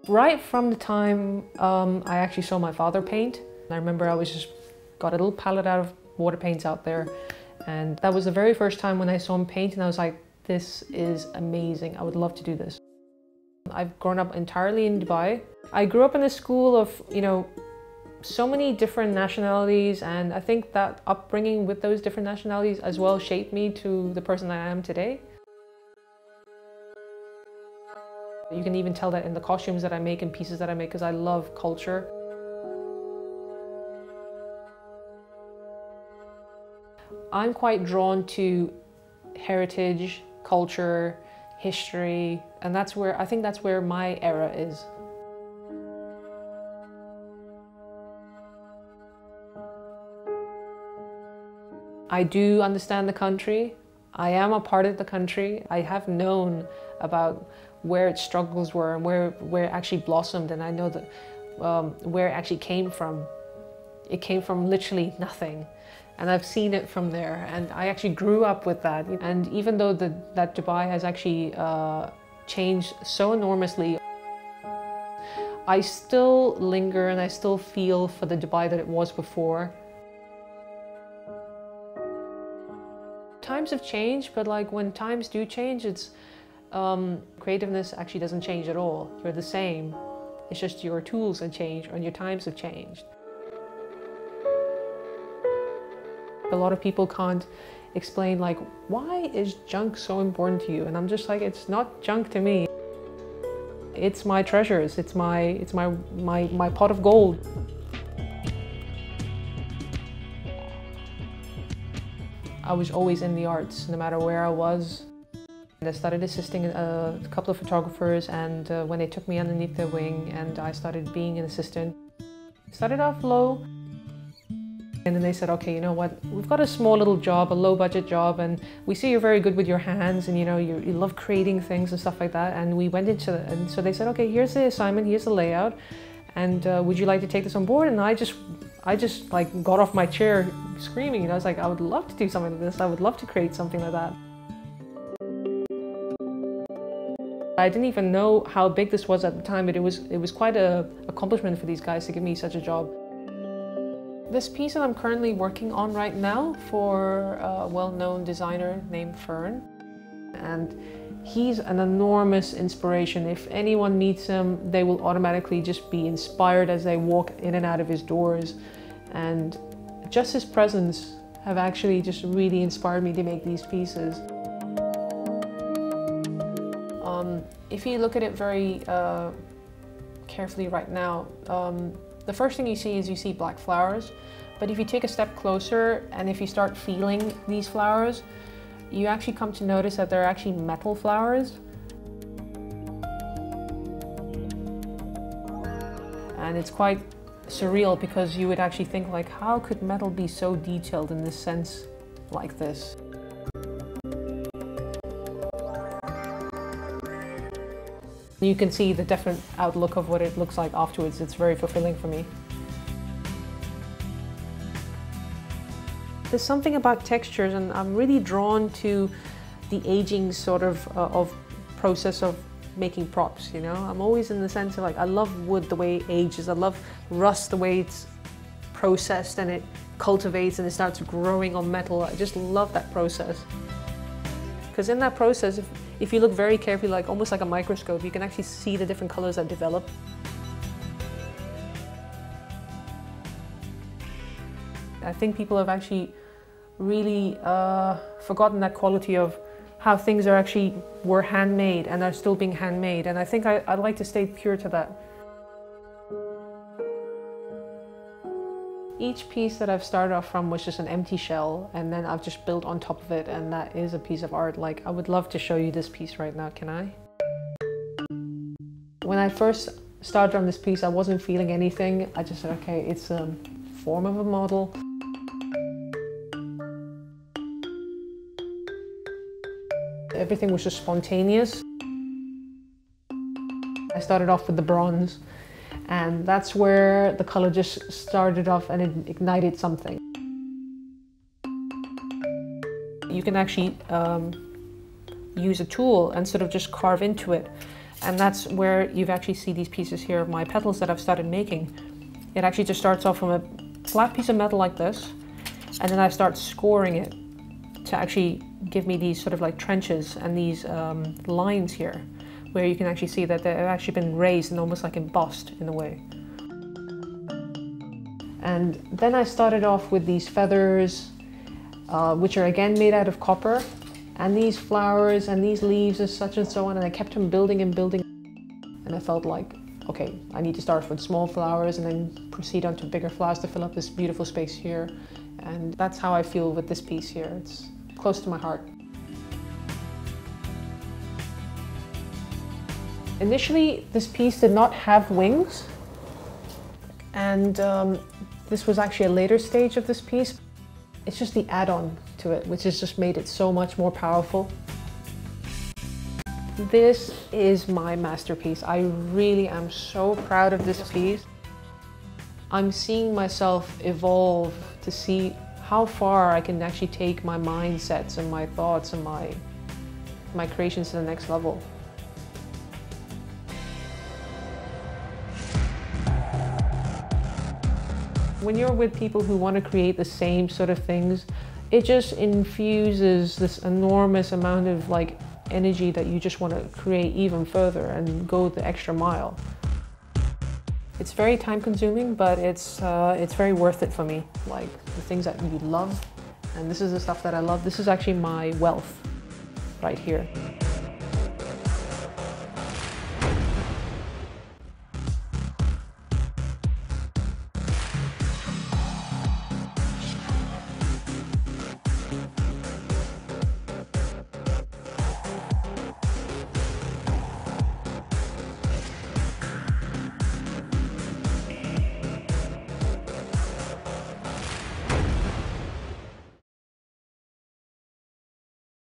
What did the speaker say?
Right from the time I actually saw my father paint, I remember I was just got a little palette out of water paints out there, and that was the very first time when I saw him paint, and I was like, this is amazing, I would love to do this. I've grown up entirely in Dubai. I grew up in a school of, you know, so many different nationalities, and I think that upbringing with those different nationalities as well shaped me to the person I am today. You can even tell that in the costumes that I make and pieces that I make, because I love culture. I'm quite drawn to heritage, culture, history, and I think that's where my era is. I do understand the country. I am a part of the country. I have known about where its struggles were and where it actually blossomed, and I know that where it actually came from. It came from literally nothing, and I've seen it from there, and I actually grew up with that. And even though that Dubai has actually changed so enormously, I still linger and I still feel for the Dubai that it was before. Times have changed, but like when times do change, it's creativeness actually doesn't change at all. You're the same. It's just your tools have changed and your times have changed. A lot of people can't explain like, why is junk so important to you? And I'm just like, it's not junk to me. It's my treasures. It's my pot of gold. I was always in the arts, no matter where I was. And I started assisting a couple of photographers, and when they took me underneath their wing and I started being an assistant. Started off low, and then they said, okay, you know what, we've got a small little job, a low budget job, and we see you're very good with your hands, and you know, you love creating things and stuff like that. And we went into it, and so they said, okay, here's the assignment, here's the layout, and would you like to take this on board? And I just like got off my chair screaming, and I was like, I would love to do something like this. I would love to create something like that. I didn't even know how big this was at the time, but it was quite an accomplishment for these guys to give me such a job. This piece that I'm currently working on right now for a well-known designer named Furne, and he's an enormous inspiration. If anyone meets him, they will automatically just be inspired as they walk in and out of his doors, and just his presence have actually just really inspired me to make these pieces. If you look at it very carefully right now, the first thing you see is you see black flowers, but if you take a step closer and if you start feeling these flowers, you actually come to notice that they're actually metal flowers. And it's quite surreal, because you would actually think like, how could metal be so detailed in this sense like this? You can see the different outlook of what it looks like afterwards. It's very fulfilling for me. There's something about textures, and I'm really drawn to the aging sort of process of making props, you know? I'm always in the sense of like, I love wood the way it ages. I love rust the way it's processed and it cultivates and it starts growing on metal. I just love that process. Because in that process, if you look very carefully, like almost like a microscope, you can actually see the different colors that develop. I think people have actually really forgotten that quality of how things were handmade and are still being handmade. And I think I'd like to stay pure to that. Each piece that I've started off from was just an empty shell, and then I've just built on top of it, and that is a piece of art. Like, I would love to show you this piece right now, can I? When I first started on this piece, I wasn't feeling anything. I just said, okay, it's a form of a model. Everything was just spontaneous. I started off with the bronze, and that's where the color just started off and it ignited something. You can actually use a tool and sort of just carve into it. And that's where you actually see these pieces here of my petals that I've started making. It actually just starts off from a flat piece of metal like this, and then I start scoring it to actually give me these sort of like trenches and these lines here, where you can actually see that they've actually been raised and almost like embossed in a way. And then I started off with these feathers, which are again made out of copper, and these flowers and these leaves and such and so on, and I kept them building and building. And I felt like, okay, I need to start with small flowers and then proceed on to bigger flowers to fill up this beautiful space here. And that's how I feel with this piece here. It's close to my heart. Initially, this piece did not have wings, and this was actually a later stage of this piece. It's just the add-on to it, which has just made it so much more powerful. This is my masterpiece. I really am so proud of this piece. I'm seeing myself evolve to see how far I can actually take my mindsets and my thoughts and my creations to the next level. When you're with people who want to create the same sort of things, it just infuses this enormous amount of like energy that you just want to create even further and go the extra mile. It's very time consuming, but it's very worth it for me. Like the things that you love, and this is the stuff that I love. This is actually my wealth right here.